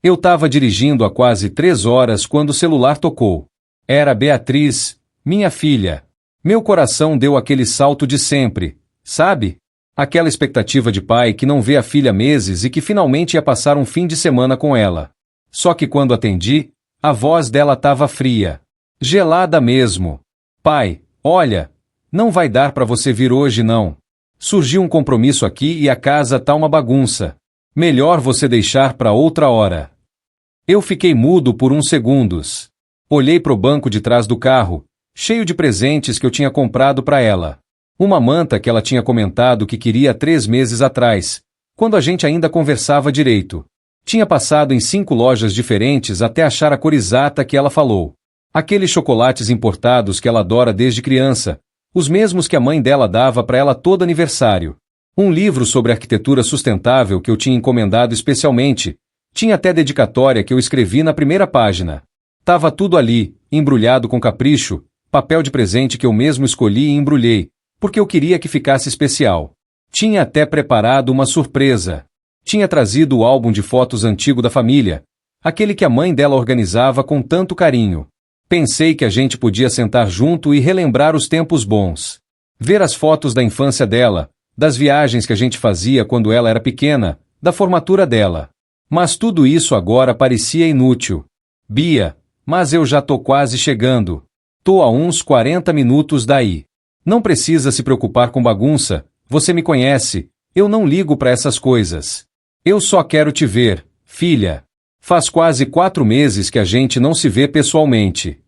Eu estava dirigindo há quase 3 horas quando o celular tocou. Era Beatriz, minha filha. Meu coração deu aquele salto de sempre, sabe? Aquela expectativa de pai que não vê a filha há meses e que finalmente ia passar um fim de semana com ela. Só que quando atendi, a voz dela estava fria. Gelada mesmo. Pai, olha, não vai dar para você vir hoje não. Surgiu um compromisso aqui e a casa tá uma bagunça. Melhor você deixar para outra hora. Eu fiquei mudo por uns segundos. Olhei pro banco de trás do carro, cheio de presentes que eu tinha comprado para ela. Uma manta que ela tinha comentado que queria há 3 meses atrás, quando a gente ainda conversava direito. Tinha passado em 5 lojas diferentes até achar a cor exata que ela falou. Aqueles chocolates importados que ela adora desde criança, os mesmos que a mãe dela dava para ela todo aniversário. Um livro sobre arquitetura sustentável que eu tinha encomendado especialmente. Tinha até dedicatória que eu escrevi na primeira página. Tava tudo ali, embrulhado com capricho, papel de presente que eu mesmo escolhi e embrulhei, porque eu queria que ficasse especial. Tinha até preparado uma surpresa. Tinha trazido o álbum de fotos antigo da família, aquele que a mãe dela organizava com tanto carinho. Pensei que a gente podia sentar junto e relembrar os tempos bons. Ver as fotos da infância dela, das viagens que a gente fazia quando ela era pequena, da formatura dela. Mas tudo isso agora parecia inútil. Bia, mas eu já tô quase chegando. Tô a uns 40 minutos daí. Não precisa se preocupar com bagunça, você me conhece, eu não ligo para essas coisas. Eu só quero te ver, filha. Faz quase 4 meses que a gente não se vê pessoalmente.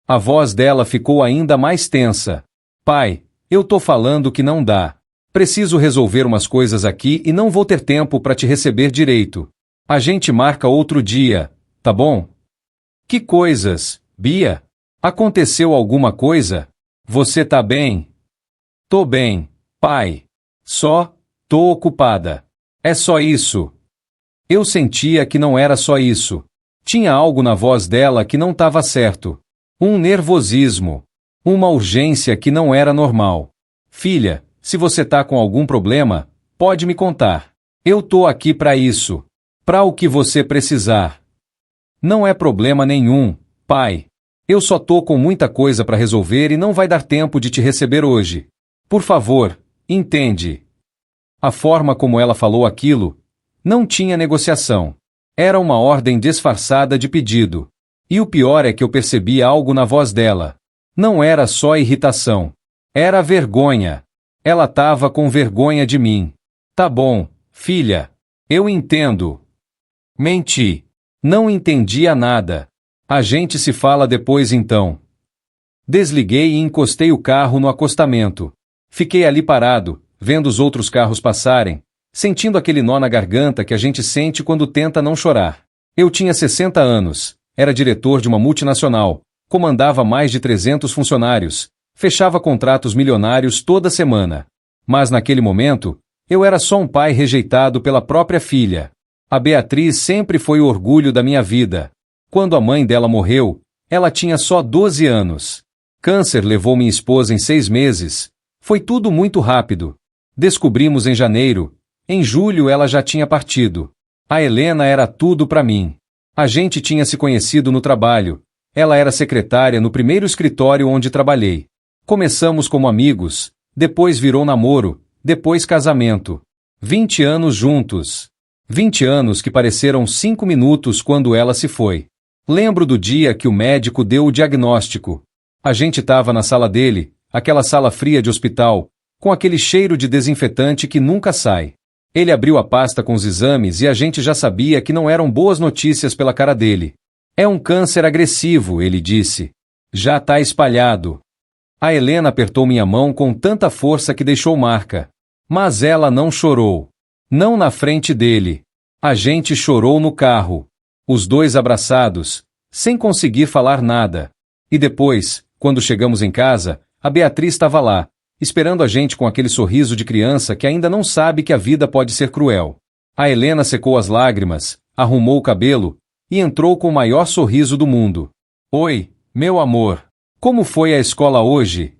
A voz dela ficou ainda mais tensa. Pai, eu tô falando que não dá. Preciso resolver umas coisas aqui e não vou ter tempo para te receber direito. A gente marca outro dia, tá bom? Que coisas, Bia? Aconteceu alguma coisa? Você tá bem? Tô bem, pai. Só, tô ocupada. É só isso. Eu sentia que não era só isso. Tinha algo na voz dela que não estava certo. Um nervosismo. Uma urgência que não era normal. Filha, se você tá com algum problema, pode me contar. Eu tô aqui para isso. Para o que você precisar. Não é problema nenhum, pai. Eu só tô com muita coisa para resolver e não vai dar tempo de te receber hoje. Por favor, entende. A forma como ela falou aquilo, não tinha negociação. Era uma ordem disfarçada de pedido. E o pior é que eu percebi algo na voz dela. Não era só irritação. Era vergonha. Ela tava com vergonha de mim. Tá bom, filha. Eu entendo. Menti. Não entendia nada. A gente se fala depois então. Desliguei e encostei o carro no acostamento. Fiquei ali parado, vendo os outros carros passarem, sentindo aquele nó na garganta que a gente sente quando tenta não chorar. Eu tinha 60 anos, era diretor de uma multinacional, comandava mais de 300 funcionários, fechava contratos milionários toda semana. Mas naquele momento, eu era só um pai rejeitado pela própria filha. A Beatriz sempre foi o orgulho da minha vida. Quando a mãe dela morreu, ela tinha só 12 anos. Câncer levou minha esposa em 6 meses. Foi tudo muito rápido. Descobrimos em janeiro. Em julho ela já tinha partido. A Helena era tudo para mim. A gente tinha se conhecido no trabalho. Ela era secretária no primeiro escritório onde trabalhei. Começamos como amigos, depois virou namoro, depois casamento. 20 anos juntos. 20 anos que pareceram 5 minutos quando ela se foi. Lembro do dia que o médico deu o diagnóstico. A gente estava na sala dele, aquela sala fria de hospital, com aquele cheiro de desinfetante que nunca sai. Ele abriu a pasta com os exames e a gente já sabia que não eram boas notícias pela cara dele. É um câncer agressivo, ele disse. Já tá espalhado. A Helena apertou minha mão com tanta força que deixou marca. Mas ela não chorou. Não na frente dele. A gente chorou no carro. Os dois abraçados, sem conseguir falar nada. E depois, quando chegamos em casa, a Beatriz estava lá, esperando a gente com aquele sorriso de criança que ainda não sabe que a vida pode ser cruel. A Helena secou as lágrimas, arrumou o cabelo e entrou com o maior sorriso do mundo. Oi, meu amor. Como foi a escola hoje?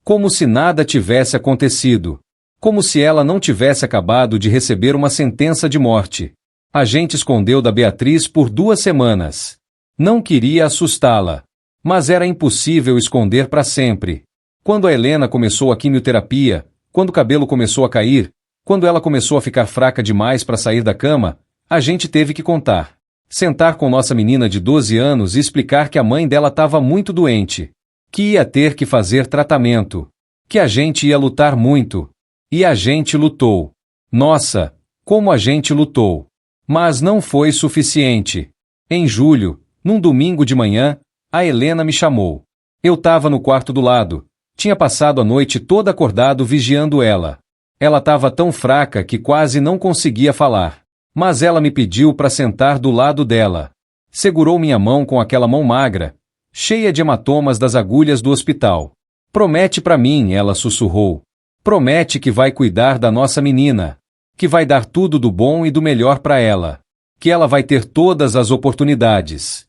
Como se nada tivesse acontecido. Como se ela não tivesse acabado de receber uma sentença de morte. A gente escondeu da Beatriz por 2 semanas. Não queria assustá-la. Mas era impossível esconder para sempre. Quando a Helena começou a quimioterapia, quando o cabelo começou a cair, quando ela começou a ficar fraca demais para sair da cama, a gente teve que contar. Sentar com nossa menina de 12 anos e explicar que a mãe dela estava muito doente. Que ia ter que fazer tratamento. Que a gente ia lutar muito. E a gente lutou. Nossa, como a gente lutou. Mas não foi suficiente. Em julho, num domingo de manhã, a Helena me chamou. Eu estava no quarto do lado. Tinha passado a noite toda acordado vigiando ela. Ela estava tão fraca que quase não conseguia falar. Mas ela me pediu para sentar do lado dela. Segurou minha mão com aquela mão magra, cheia de hematomas das agulhas do hospital. Promete para mim, ela sussurrou. Promete que vai cuidar da nossa menina. Que vai dar tudo do bom e do melhor para ela. Que ela vai ter todas as oportunidades.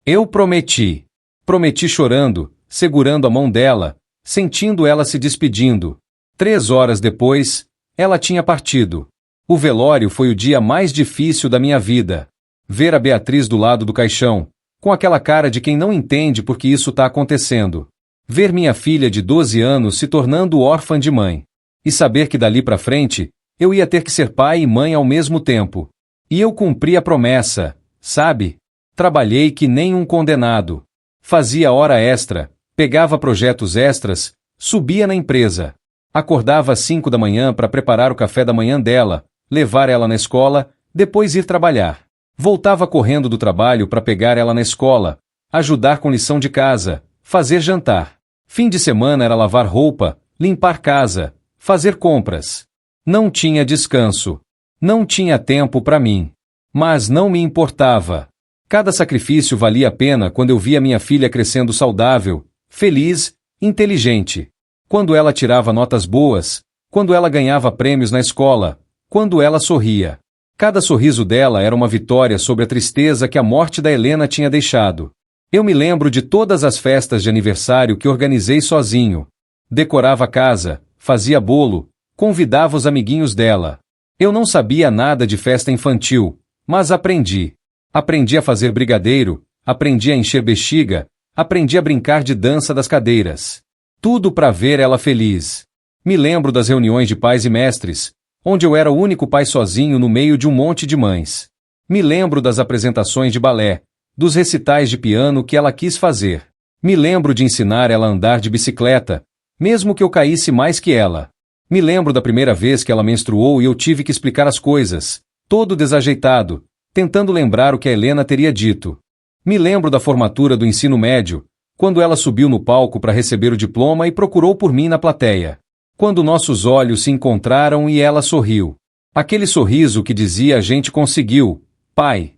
Eu prometi. Prometi chorando, segurando a mão dela, sentindo ela se despedindo. 3 horas depois, ela tinha partido. O velório foi o dia mais difícil da minha vida. Ver a Beatriz do lado do caixão, com aquela cara de quem não entende por que isso está acontecendo. Ver minha filha de 12 anos se tornando órfã de mãe. E saber que dali para frente, eu ia ter que ser pai e mãe ao mesmo tempo. E eu cumpri a promessa, sabe? Trabalhei que nem um condenado. Fazia hora extra, pegava projetos extras, subia na empresa. Acordava às 5 da manhã para preparar o café da manhã dela, levar ela na escola, depois ir trabalhar. Voltava correndo do trabalho para pegar ela na escola, ajudar com lição de casa, fazer jantar. Fim de semana era lavar roupa, limpar casa, fazer compras. Não tinha descanso. Não tinha tempo para mim. Mas não me importava. Cada sacrifício valia a pena quando eu via minha filha crescendo saudável, feliz, inteligente. Quando ela tirava notas boas, quando ela ganhava prêmios na escola, quando ela sorria. Cada sorriso dela era uma vitória sobre a tristeza que a morte da Helena tinha deixado. Eu me lembro de todas as festas de aniversário que organizei sozinho. Decorava a casa, fazia bolo, convidava os amiguinhos dela. Eu não sabia nada de festa infantil, mas aprendi. Aprendi a fazer brigadeiro, aprendi a encher bexiga, aprendi a brincar de dança das cadeiras. Tudo para ver ela feliz. Me lembro das reuniões de pais e mestres, onde eu era o único pai sozinho no meio de um monte de mães. Me lembro das apresentações de balé, dos recitais de piano que ela quis fazer. Me lembro de ensinar ela a andar de bicicleta, mesmo que eu caísse mais que ela. Me lembro da primeira vez que ela menstruou e eu tive que explicar as coisas, todo desajeitado, tentando lembrar o que a Helena teria dito. Me lembro da formatura do ensino médio, quando ela subiu no palco para receber o diploma e procurou por mim na plateia. Quando nossos olhos se encontraram e ela sorriu. Aquele sorriso que dizia a gente conseguiu, pai.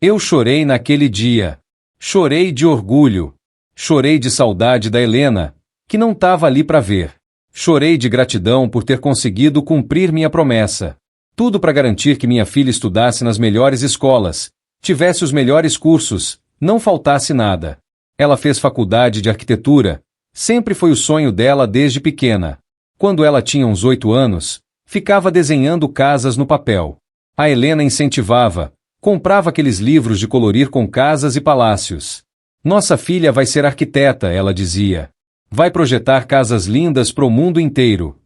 Eu chorei naquele dia. Chorei de orgulho. Chorei de saudade da Helena, que não estava ali para ver. Chorei de gratidão por ter conseguido cumprir minha promessa. Tudo para garantir que minha filha estudasse nas melhores escolas, tivesse os melhores cursos, não faltasse nada. Ela fez faculdade de arquitetura. Sempre foi o sonho dela desde pequena. Quando ela tinha uns 8 anos, ficava desenhando casas no papel. A Helena incentivava, comprava aqueles livros de colorir com casas e palácios. Nossa filha vai ser arquiteta, ela dizia. Vai projetar casas lindas pro mundo inteiro.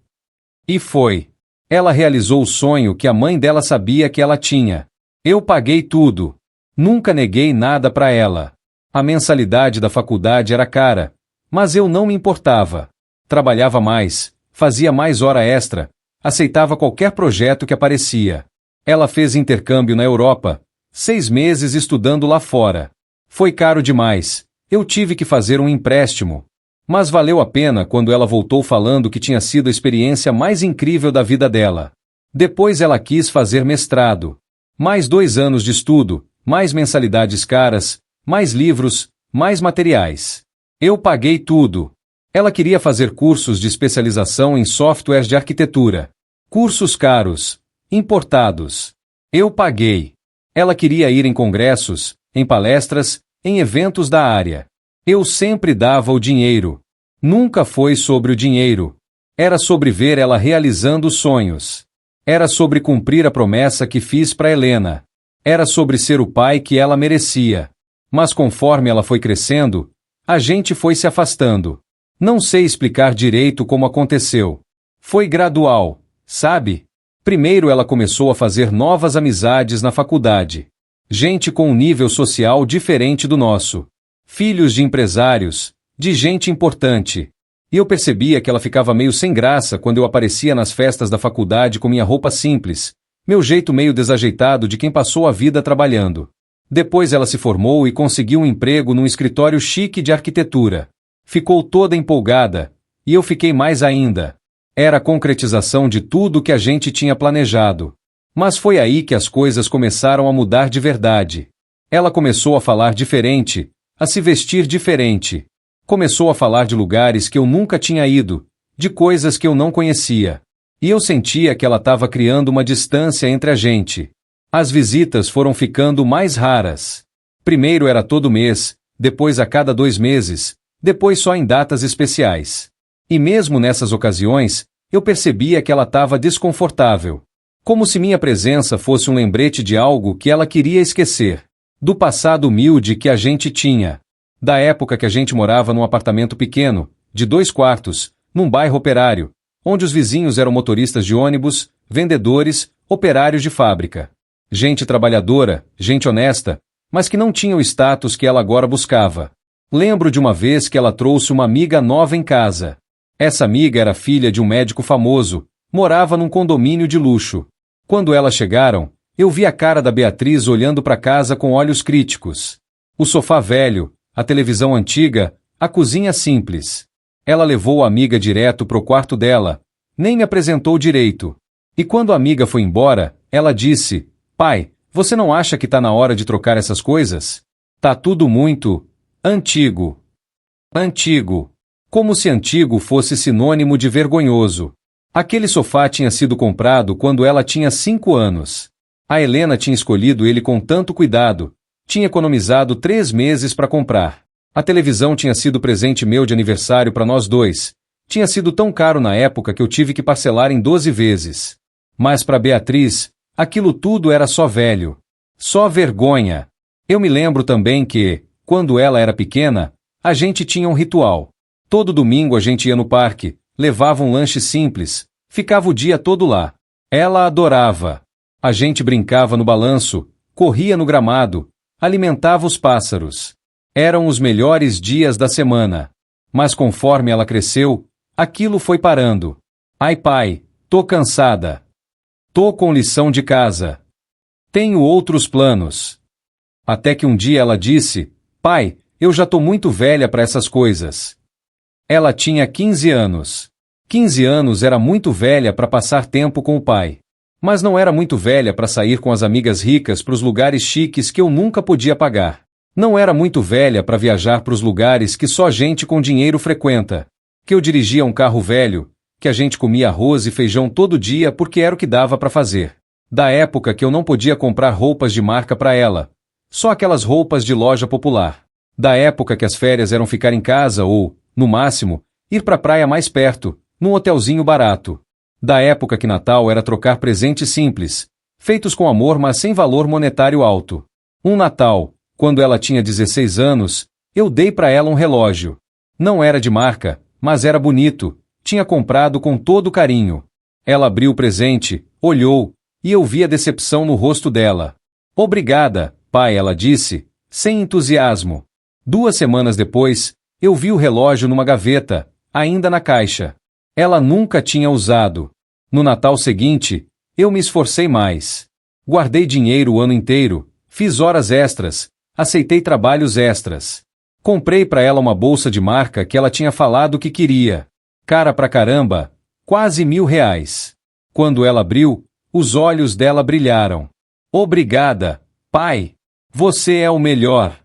E foi. Ela realizou o sonho que a mãe dela sabia que ela tinha. Eu paguei tudo. Nunca neguei nada para ela. A mensalidade da faculdade era cara, mas eu não me importava. Trabalhava mais, fazia mais hora extra, aceitava qualquer projeto que aparecia. Ela fez intercâmbio na Europa, 6 meses estudando lá fora. Foi caro demais, eu tive que fazer um empréstimo. Mas valeu a pena quando ela voltou falando que tinha sido a experiência mais incrível da vida dela. Depois ela quis fazer mestrado. Mais 2 anos de estudo, mais mensalidades caras, mais livros, mais materiais. Eu paguei tudo. Ela queria fazer cursos de especialização em softwares de arquitetura. Cursos caros, importados. Eu paguei. Ela queria ir em congressos, em palestras, em eventos da área. Eu sempre dava o dinheiro. Nunca foi sobre o dinheiro. Era sobre ver ela realizando sonhos. Era sobre cumprir a promessa que fiz para Helena. Era sobre ser o pai que ela merecia. Mas conforme ela foi crescendo, a gente foi se afastando. Não sei explicar direito como aconteceu. Foi gradual, sabe? Primeiro ela começou a fazer novas amizades na faculdade. Gente com um nível social diferente do nosso. Filhos de empresários, de gente importante. E eu percebia que ela ficava meio sem graça quando eu aparecia nas festas da faculdade com minha roupa simples, meu jeito meio desajeitado de quem passou a vida trabalhando. Depois ela se formou e conseguiu um emprego num escritório chique de arquitetura. Ficou toda empolgada, e eu fiquei mais ainda. Era a concretização de tudo que a gente tinha planejado. Mas foi aí que as coisas começaram a mudar de verdade. Ela começou a falar diferente, a se vestir diferente. Começou a falar de lugares que eu nunca tinha ido, de coisas que eu não conhecia. E eu sentia que ela estava criando uma distância entre a gente. As visitas foram ficando mais raras. Primeiro era todo mês, depois a cada 2 meses, depois só em datas especiais. E mesmo nessas ocasiões, eu percebia que ela estava desconfortável. Como se minha presença fosse um lembrete de algo que ela queria esquecer. Do passado humilde que a gente tinha. Da época que a gente morava num apartamento pequeno, de 2 quartos, num bairro operário, onde os vizinhos eram motoristas de ônibus, vendedores, operários de fábrica. Gente trabalhadora, gente honesta, mas que não tinha o status que ela agora buscava. Lembro de uma vez que ela trouxe uma amiga nova em casa. Essa amiga era filha de um médico famoso, morava num condomínio de luxo. Quando elas chegaram, eu vi a cara da Beatriz olhando para casa com olhos críticos. O sofá velho, a televisão antiga, a cozinha simples. Ela levou a amiga direto pro quarto dela, nem me apresentou direito. E quando a amiga foi embora, ela disse: "Pai, você não acha que tá na hora de trocar essas coisas? Tá tudo muito antigo." Antigo. Como se antigo fosse sinônimo de vergonhoso. Aquele sofá tinha sido comprado quando ela tinha 5 anos. A Helena tinha escolhido ele com tanto cuidado. Tinha economizado 3 meses para comprar. A televisão tinha sido presente meu de aniversário para nós dois. Tinha sido tão caro na época que eu tive que parcelar em 12 vezes. Mas para Beatriz, aquilo tudo era só velho. Só vergonha. Eu me lembro também que, quando ela era pequena, a gente tinha um ritual. Todo domingo a gente ia no parque, levava um lanche simples, ficava o dia todo lá. Ela adorava. A gente brincava no balanço, corria no gramado, alimentava os pássaros. Eram os melhores dias da semana. Mas conforme ela cresceu, aquilo foi parando. Ai pai, tô cansada. Tô com lição de casa. Tenho outros planos. Até que um dia ela disse: "Pai, eu já tô muito velha para essas coisas." Ela tinha 15 anos. 15 anos era muito velha para passar tempo com o pai. Mas não era muito velha para sair com as amigas ricas para os lugares chiques que eu nunca podia pagar. Não era muito velha para viajar para os lugares que só gente com dinheiro frequenta. Que eu dirigia um carro velho, que a gente comia arroz e feijão todo dia porque era o que dava para fazer. Da época que eu não podia comprar roupas de marca para ela. Só aquelas roupas de loja popular. Da época que as férias eram ficar em casa ou, no máximo, ir para a praia mais perto, num hotelzinho barato. Da época que Natal era trocar presentes simples, feitos com amor mas sem valor monetário alto. Um Natal, quando ela tinha 16 anos, eu dei para ela um relógio. Não era de marca, mas era bonito, tinha comprado com todo carinho. Ela abriu o presente, olhou, e eu vi a decepção no rosto dela. "Obrigada, pai", ela disse, sem entusiasmo. 2 semanas depois, eu vi o relógio numa gaveta, ainda na caixa. Ela nunca tinha usado. No Natal seguinte, eu me esforcei mais. Guardei dinheiro o ano inteiro, fiz horas extras, aceitei trabalhos extras. Comprei para ela uma bolsa de marca que ela tinha falado que queria. Cara pra caramba, quase R$1.000. Quando ela abriu, os olhos dela brilharam. "Obrigada, pai. Você é o melhor."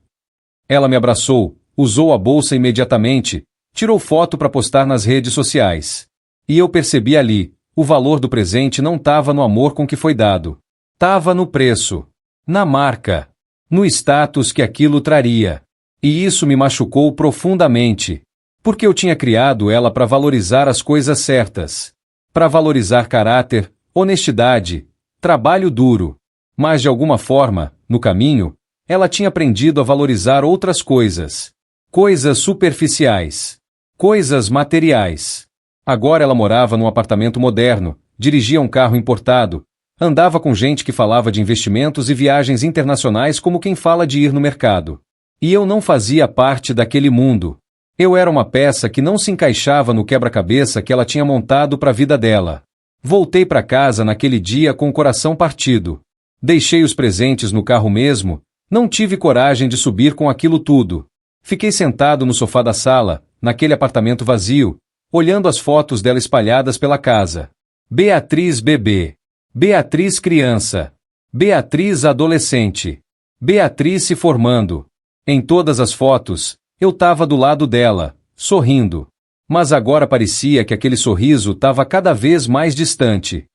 Ela me abraçou, usou a bolsa imediatamente, tirou foto para postar nas redes sociais. E eu percebi ali, o valor do presente não estava no amor com que foi dado. Tava no preço, na marca, no status que aquilo traria. E isso me machucou profundamente. Porque eu tinha criado ela para valorizar as coisas certas. Para valorizar caráter, honestidade, trabalho duro. Mas de alguma forma, no caminho, ela tinha aprendido a valorizar outras coisas. Coisas superficiais. Coisas materiais. Agora ela morava num apartamento moderno, dirigia um carro importado, andava com gente que falava de investimentos e viagens internacionais como quem fala de ir no mercado. E eu não fazia parte daquele mundo. Eu era uma peça que não se encaixava no quebra-cabeça que ela tinha montado para a vida dela. Voltei para casa naquele dia com o coração partido. Deixei os presentes no carro mesmo, não tive coragem de subir com aquilo tudo. Fiquei sentado no sofá da sala, naquele apartamento vazio, olhando as fotos dela espalhadas pela casa. Beatriz bebê. Beatriz criança. Beatriz adolescente. Beatriz se formando. Em todas as fotos, eu estava do lado dela, sorrindo. Mas agora parecia que aquele sorriso estava cada vez mais distante.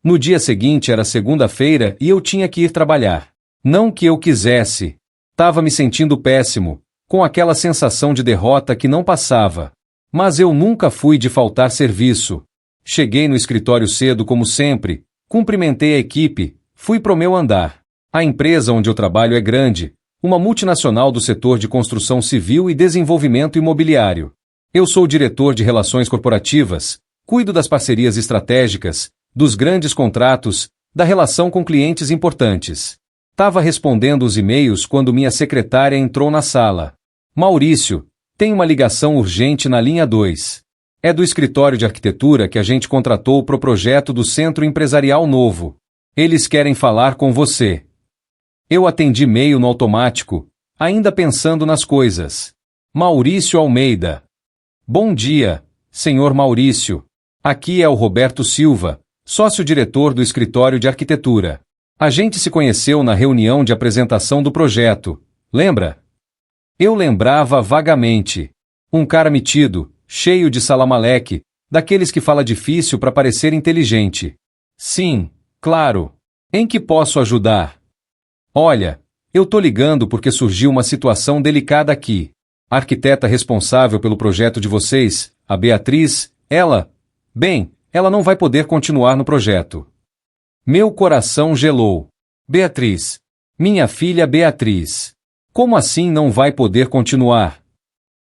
No dia seguinte era segunda-feira e eu tinha que ir trabalhar. Não que eu quisesse. Estava me sentindo péssimo, com aquela sensação de derrota que não passava. Mas eu nunca fui de faltar serviço. Cheguei no escritório cedo como sempre, cumprimentei a equipe, fui pro meu andar. A empresa onde eu trabalho é grande, uma multinacional do setor de construção civil e desenvolvimento imobiliário. Eu sou diretor de relações corporativas, cuido das parcerias estratégicas, dos grandes contratos, da relação com clientes importantes. Estava respondendo os e-mails quando minha secretária entrou na sala. Maurício, tem uma ligação urgente na linha 2. É do escritório de arquitetura que a gente contratou pro projeto do Centro Empresarial Novo. Eles querem falar com você. Eu atendi e-mail no automático, ainda pensando nas coisas. Maurício Almeida. Bom dia, senhor Maurício. Aqui é o Roberto Silva, sócio-diretor do escritório de arquitetura. A gente se conheceu na reunião de apresentação do projeto, lembra? Eu lembrava vagamente. Um cara metido, cheio de salamaleque, daqueles que fala difícil para parecer inteligente. Sim, claro. Em que posso ajudar? Olha, eu tô ligando porque surgiu uma situação delicada aqui. A arquiteta responsável pelo projeto de vocês, a Beatriz, ela não vai poder continuar no projeto. Meu coração gelou. Beatriz. Minha filha Beatriz. Como assim não vai poder continuar?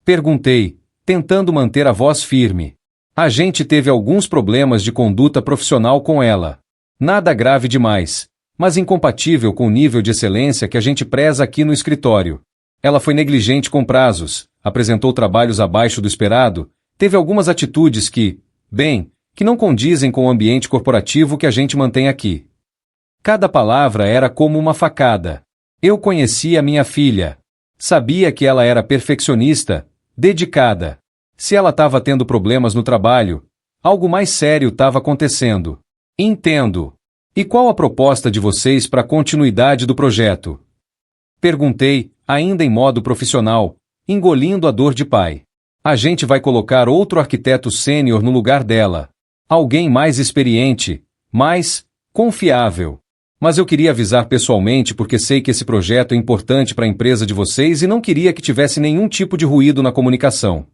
Perguntei, tentando manter a voz firme. A gente teve alguns problemas de conduta profissional com ela. Nada grave demais, mas incompatível com o nível de excelência que a gente preza aqui no escritório. Ela foi negligente com prazos, apresentou trabalhos abaixo do esperado, teve algumas atitudes que não condizem com o ambiente corporativo que a gente mantém aqui. Cada palavra era como uma facada. Eu conhecia minha filha. Sabia que ela era perfeccionista, dedicada. Se ela estava tendo problemas no trabalho, algo mais sério estava acontecendo. Entendo. E qual a proposta de vocês para a continuidade do projeto? Perguntei, ainda em modo profissional, engolindo a dor de pai. A gente vai colocar outro arquiteto sênior no lugar dela. Alguém mais experiente, mais confiável. Mas eu queria avisar pessoalmente porque sei que esse projeto é importante para a empresa de vocês e não queria que tivesse nenhum tipo de ruído na comunicação.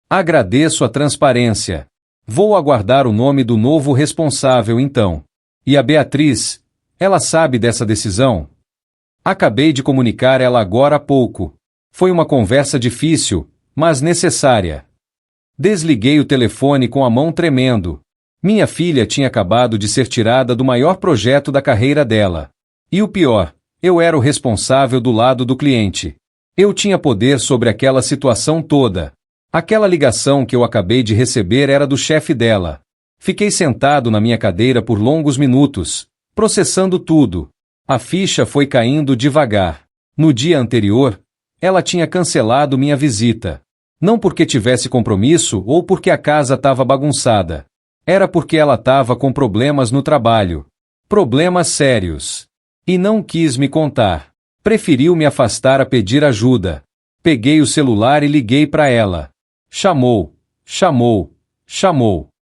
Agradeço a transparência. Vou aguardar o nome do novo responsável então. E a Beatriz, ela sabe dessa decisão? Acabei de comunicar ela agora há pouco. Foi uma conversa difícil, mas necessária. Desliguei o telefone com a mão tremendo. Minha filha tinha acabado de ser tirada do maior projeto da carreira dela. E o pior, eu era o responsável do lado do cliente. Eu tinha poder sobre aquela situação toda. Aquela ligação que eu acabei de receber era do chefe dela. Fiquei sentado na minha cadeira por longos minutos, processando tudo. A ficha foi caindo devagar. No dia anterior, ela tinha cancelado minha visita. Não porque tivesse compromisso ou porque a casa estava bagunçada. Era porque ela estava com problemas no trabalho. Problemas sérios. E não quis me contar. Preferiu me afastar a pedir ajuda. Peguei o celular e liguei para ela. Chamou.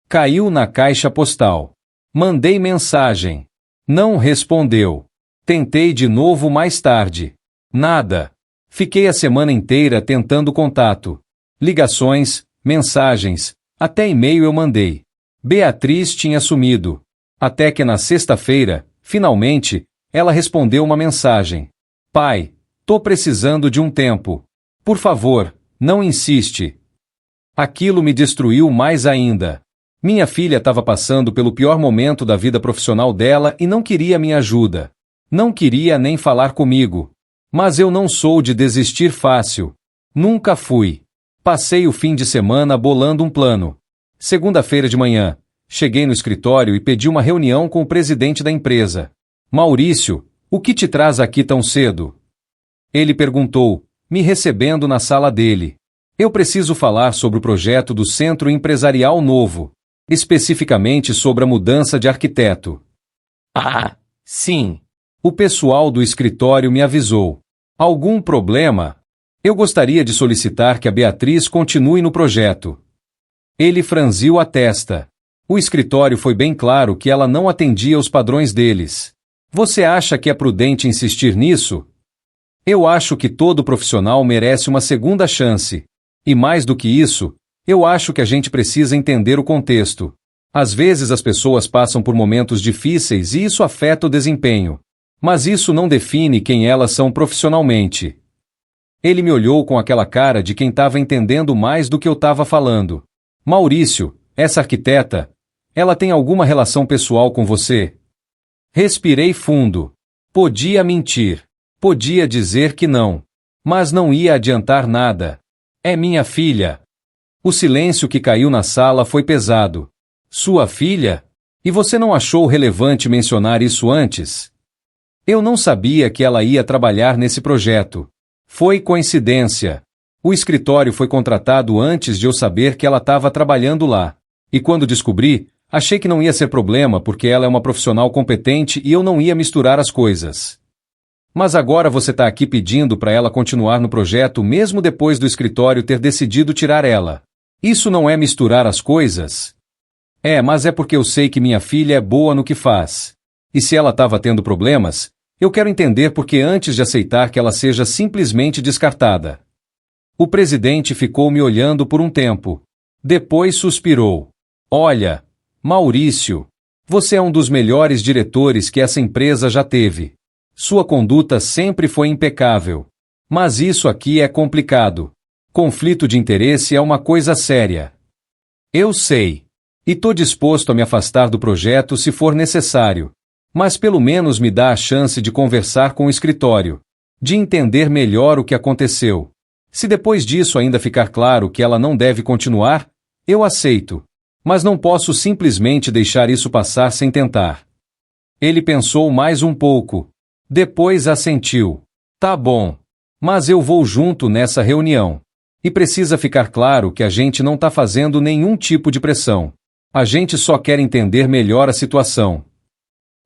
Caiu na caixa postal. Mandei mensagem. Não respondeu. Tentei de novo mais tarde. Nada. Fiquei a semana inteira tentando contato. Ligações, mensagens, até e-mail eu mandei. Beatriz tinha sumido. Até que na sexta-feira, finalmente, ela respondeu uma mensagem. Pai, tô precisando de um tempo. Por favor, não insiste. Aquilo me destruiu mais ainda. Minha filha estava passando pelo pior momento da vida profissional dela e não queria minha ajuda. Não queria nem falar comigo. Mas eu não sou de desistir fácil. Nunca fui. Passei o fim de semana bolando um plano. Segunda-feira de manhã, cheguei no escritório e pedi uma reunião com o presidente da empresa. Maurício, o que te traz aqui tão cedo? Ele perguntou, me recebendo na sala dele. Eu preciso falar sobre o projeto do Centro Empresarial Novo, especificamente sobre a mudança de arquiteto. Ah, sim. O pessoal do escritório me avisou. Algum problema? Eu gostaria de solicitar que a Beatriz continue no projeto. Ele franziu a testa. O escritório foi bem claro que ela não atendia os padrões deles. Você acha que é prudente insistir nisso? Eu acho que todo profissional merece uma segunda chance. E mais do que isso, eu acho que a gente precisa entender o contexto. Às vezes as pessoas passam por momentos difíceis e isso afeta o desempenho. Mas isso não define quem elas são profissionalmente. Ele me olhou com aquela cara de quem estava entendendo mais do que eu estava falando. Maurício, essa arquiteta, ela tem alguma relação pessoal com você? Respirei fundo. Podia mentir. Podia dizer que não. Mas não ia adiantar nada. É minha filha. O silêncio que caiu na sala foi pesado. Sua filha? E você não achou relevante mencionar isso antes? Eu não sabia que ela ia trabalhar nesse projeto. Foi coincidência. O escritório foi contratado antes de eu saber que ela estava trabalhando lá. E quando descobri, achei que não ia ser problema porque ela é uma profissional competente e eu não ia misturar as coisas. Mas agora você está aqui pedindo para ela continuar no projeto mesmo depois do escritório ter decidido tirar ela. Isso não é misturar as coisas? É, mas é porque eu sei que minha filha é boa no que faz. E se ela estava tendo problemas, eu quero entender porque antes de aceitar que ela seja simplesmente descartada. O presidente ficou me olhando por um tempo. Depois suspirou. Olha, Maurício, você é um dos melhores diretores que essa empresa já teve. Sua conduta sempre foi impecável. Mas isso aqui é complicado. Conflito de interesse é uma coisa séria. Eu sei. E tô disposto a me afastar do projeto se for necessário. Mas pelo menos me dá a chance de conversar com o escritório. De entender melhor o que aconteceu. Se depois disso ainda ficar claro que ela não deve continuar, eu aceito. Mas não posso simplesmente deixar isso passar sem tentar. Ele pensou mais um pouco. Depois assentiu. Tá bom. Mas eu vou junto nessa reunião. E precisa ficar claro que a gente não tá fazendo nenhum tipo de pressão. A gente só quer entender melhor a situação.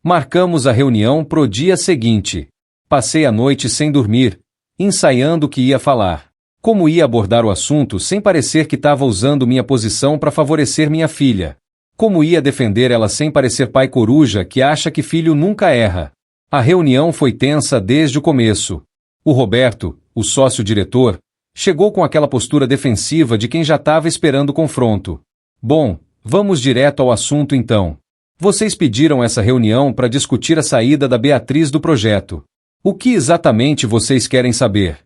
Marcamos a reunião pro dia seguinte. Passei a noite sem dormir, ensaiando o que ia falar. Como ia abordar o assunto sem parecer que estava usando minha posição para favorecer minha filha. Como ia defender ela sem parecer pai coruja que acha que filho nunca erra. A reunião foi tensa desde o começo. O Roberto, o sócio-diretor, chegou com aquela postura defensiva de quem já estava esperando o confronto. Bom, vamos direto ao assunto então. Vocês pediram essa reunião para discutir a saída da Beatriz do projeto. O que exatamente vocês querem saber?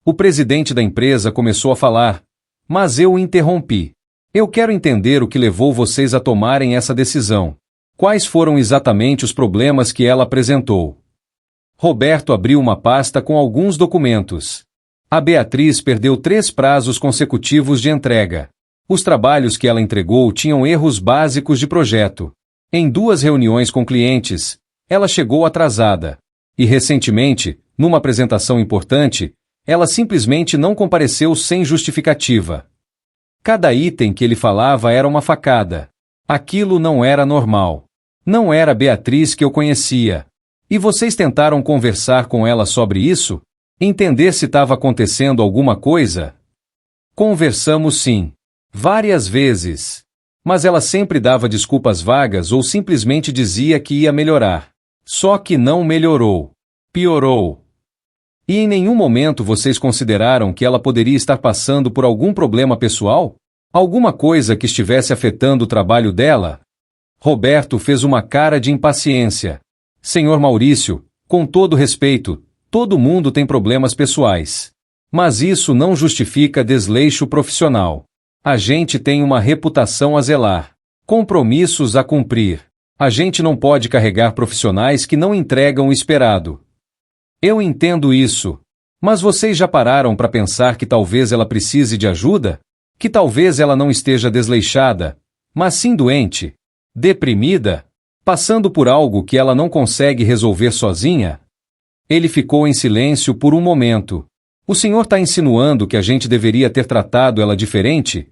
O presidente da empresa começou a falar, mas eu o interrompi. Eu quero entender o que levou vocês a tomarem essa decisão. Quais foram exatamente os problemas que ela apresentou? Roberto abriu uma pasta com alguns documentos. A Beatriz perdeu 3 prazos consecutivos de entrega. Os trabalhos que ela entregou tinham erros básicos de projeto. Em 2 reuniões com clientes, ela chegou atrasada. E recentemente, numa apresentação importante, ela simplesmente não compareceu sem justificativa. Cada item que ele falava era uma facada. Aquilo não era normal. Não era a Beatriz que eu conhecia. E vocês tentaram conversar com ela sobre isso? Entender se estava acontecendo alguma coisa? Conversamos sim. Várias vezes. Mas ela sempre dava desculpas vagas ou simplesmente dizia que ia melhorar. Só que não melhorou. Piorou. E em nenhum momento vocês consideraram que ela poderia estar passando por algum problema pessoal? Alguma coisa que estivesse afetando o trabalho dela? Roberto fez uma cara de impaciência. Senhor Maurício, com todo respeito, todo mundo tem problemas pessoais. Mas isso não justifica desleixo profissional. A gente tem uma reputação a zelar, compromissos a cumprir. A gente não pode carregar profissionais que não entregam o esperado. Eu entendo isso. Mas vocês já pararam para pensar que talvez ela precise de ajuda? Que talvez ela não esteja desleixada, mas sim doente, deprimida, passando por algo que ela não consegue resolver sozinha? Ele ficou em silêncio por um momento. O senhor está insinuando que a gente deveria ter tratado ela diferente?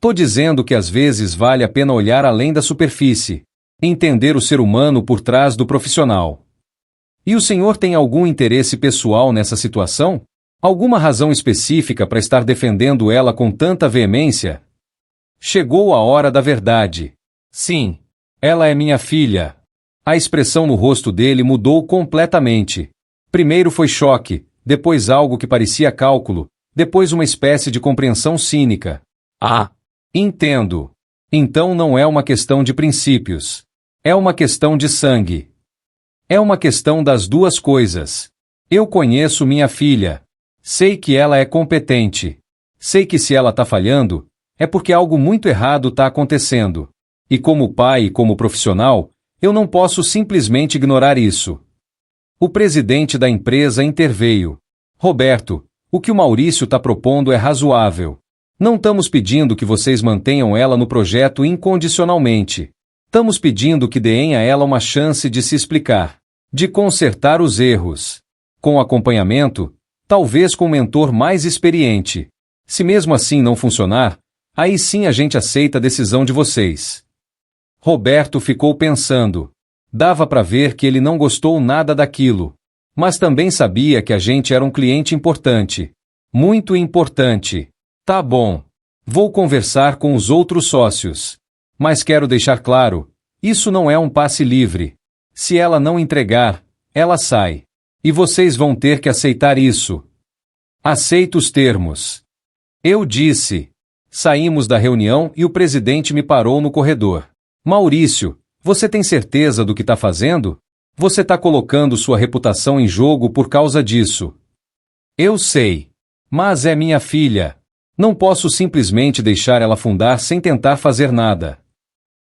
Tô dizendo que às vezes vale a pena olhar além da superfície, entender o ser humano por trás do profissional. E o senhor tem algum interesse pessoal nessa situação? Alguma razão específica para estar defendendo ela com tanta veemência? Chegou a hora da verdade. Sim, ela é minha filha. A expressão no rosto dele mudou completamente. Primeiro foi choque, depois algo que parecia cálculo, depois uma espécie de compreensão cínica. Ah, Entendo. Então não é uma questão de princípios. É uma questão de sangue. É uma questão das duas coisas. Eu conheço minha filha. Sei que ela é competente. Sei que se ela está falhando, é porque algo muito errado está acontecendo. E como pai e como profissional, eu não posso simplesmente ignorar isso. O presidente da empresa interveio. Roberto, o que o Maurício está propondo é razoável. Não estamos pedindo que vocês mantenham ela no projeto incondicionalmente. Estamos pedindo que deem a ela uma chance de se explicar, de consertar os erros. Com acompanhamento, talvez com um mentor mais experiente. Se mesmo assim não funcionar, aí sim a gente aceita a decisão de vocês. Roberto ficou pensando. Dava para ver que ele não gostou nada daquilo. Mas também sabia que a gente era um cliente importante. Muito importante. Tá bom. Vou conversar com os outros sócios. Mas quero deixar claro, isso não é um passe livre. Se ela não entregar, ela sai. E vocês vão ter que aceitar isso. Aceito os termos. Eu disse. Saímos da reunião e o presidente me parou no corredor. Maurício, você tem certeza do que está fazendo? Você está colocando sua reputação em jogo por causa disso. Eu sei. Mas é minha filha. Não posso simplesmente deixar ela afundar sem tentar fazer nada.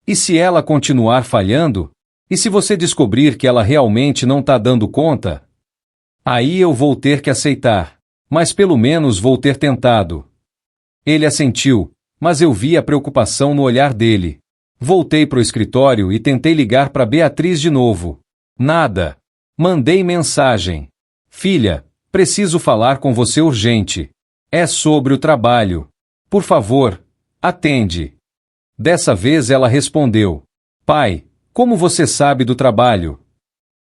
E se ela continuar falhando? E se você descobrir que ela realmente não está dando conta? Aí eu vou ter que aceitar. Mas pelo menos vou ter tentado. Ele assentiu, mas eu vi a preocupação no olhar dele. Voltei para o escritório e tentei ligar para Beatriz de novo. Nada. Mandei mensagem. Filha, preciso falar com você urgente. É sobre o trabalho. Por favor, atende. Dessa vez ela respondeu. Pai, como você sabe do trabalho?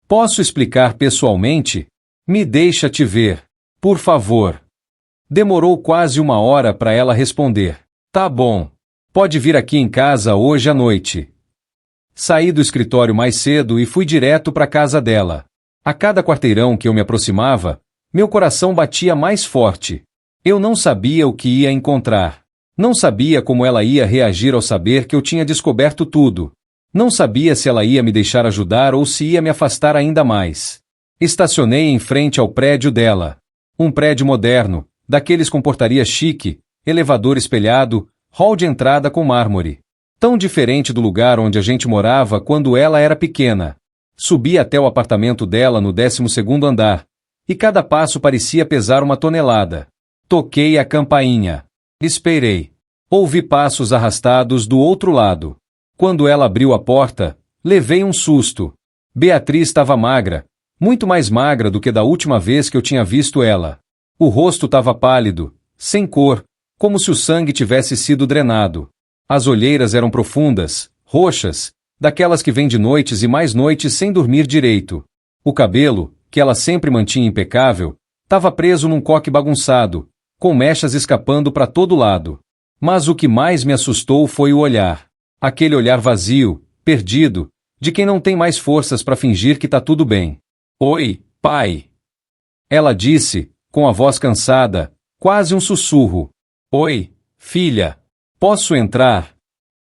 Posso explicar pessoalmente? Me deixa te ver. Por favor. Demorou quase uma hora para ela responder. Tá bom. Pode vir aqui em casa hoje à noite. Saí do escritório mais cedo e fui direto para a casa dela. A cada quarteirão que eu me aproximava, meu coração batia mais forte. Eu não sabia o que ia encontrar. Não sabia como ela ia reagir ao saber que eu tinha descoberto tudo. Não sabia se ela ia me deixar ajudar ou se ia me afastar ainda mais. Estacionei em frente ao prédio dela. Um prédio moderno, daqueles com portaria chique, elevador espelhado, hall de entrada com mármore. Tão diferente do lugar onde a gente morava quando ela era pequena. Subi até o apartamento dela no 12º andar, e cada passo parecia pesar uma tonelada. Toquei a campainha. Esperei. Ouvi passos arrastados do outro lado. Quando ela abriu a porta, levei um susto. Beatriz estava magra, muito mais magra do que da última vez que eu tinha visto ela. O rosto estava pálido, sem cor, como se o sangue tivesse sido drenado. As olheiras eram profundas, roxas, daquelas que vêm de noites e mais noites sem dormir direito. O cabelo, que ela sempre mantinha impecável, estava preso num coque bagunçado, com mechas escapando para todo lado. Mas o que mais me assustou foi o olhar. Aquele olhar vazio, perdido, de quem não tem mais forças para fingir que está tudo bem. Oi, pai. Ela disse, com a voz cansada, quase um sussurro. Oi, filha. Posso entrar?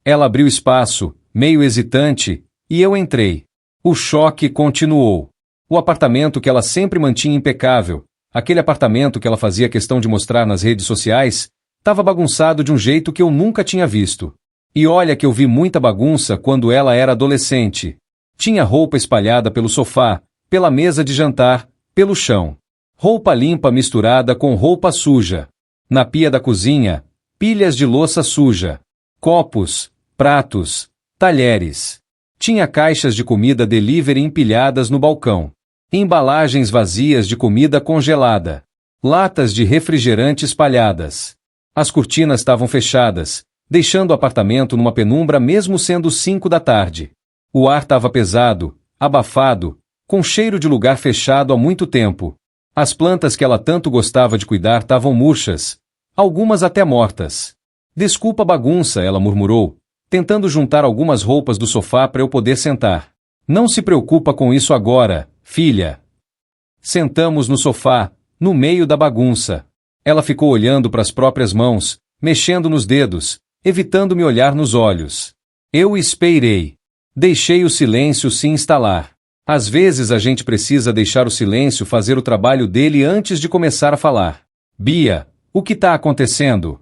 Ela abriu espaço, meio hesitante, e eu entrei. O choque continuou. O apartamento que ela sempre mantinha impecável, aquele apartamento que ela fazia questão de mostrar nas redes sociais, estava bagunçado de um jeito que eu nunca tinha visto. E olha que eu vi muita bagunça quando ela era adolescente. Tinha roupa espalhada pelo sofá, pela mesa de jantar, pelo chão. Roupa limpa misturada com roupa suja. Na pia da cozinha, pilhas de louça suja. Copos, pratos, talheres. Tinha caixas de comida delivery empilhadas no balcão. Embalagens vazias de comida congelada. Latas de refrigerante espalhadas. As cortinas estavam fechadas, deixando o apartamento numa penumbra mesmo sendo 5 da tarde. O ar estava pesado, abafado, com cheiro de lugar fechado há muito tempo. As plantas que ela tanto gostava de cuidar estavam murchas, algumas até mortas. Desculpa a bagunça, ela murmurou, tentando juntar algumas roupas do sofá para eu poder sentar. Não se preocupa com isso agora, filha. Sentamos no sofá, no meio da bagunça. Ela ficou olhando para as próprias mãos, mexendo nos dedos, evitando me olhar nos olhos. Eu esperei. Deixei o silêncio se instalar. Às vezes a gente precisa deixar o silêncio fazer o trabalho dele antes de começar a falar. Bia, o que está acontecendo?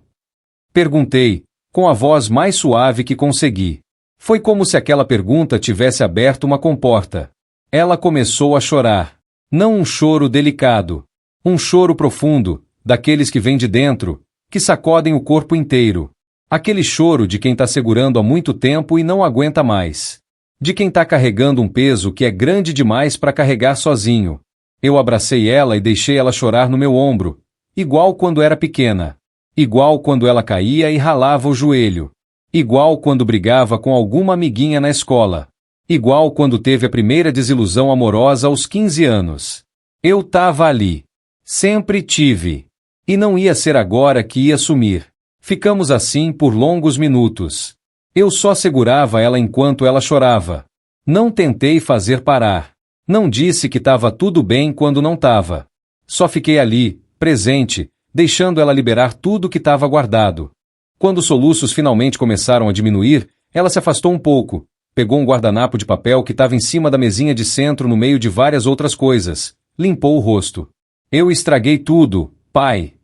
Perguntei, com a voz mais suave que consegui. Foi como se aquela pergunta tivesse aberto uma comporta. Ela começou a chorar. Não um choro delicado. Um choro profundo, daqueles que vêm de dentro, que sacodem o corpo inteiro. Aquele choro de quem está segurando há muito tempo e não aguenta mais. De quem está carregando um peso que é grande demais para carregar sozinho. Eu abracei ela e deixei ela chorar no meu ombro, igual quando era pequena. Igual quando ela caía e ralava o joelho. Igual quando brigava com alguma amiguinha na escola. Igual quando teve a primeira desilusão amorosa aos 15 anos. Eu estava ali. Sempre tive. E não ia ser agora que ia sumir. Ficamos assim por longos minutos. Eu só segurava ela enquanto ela chorava. Não tentei fazer parar. Não disse que estava tudo bem quando não estava. Só fiquei ali, presente, deixando ela liberar tudo que estava guardado. Quando os soluços finalmente começaram a diminuir, ela se afastou um pouco, pegou um guardanapo de papel que estava em cima da mesinha de centro no meio de várias outras coisas, limpou o rosto. Eu estraguei tudo, pai.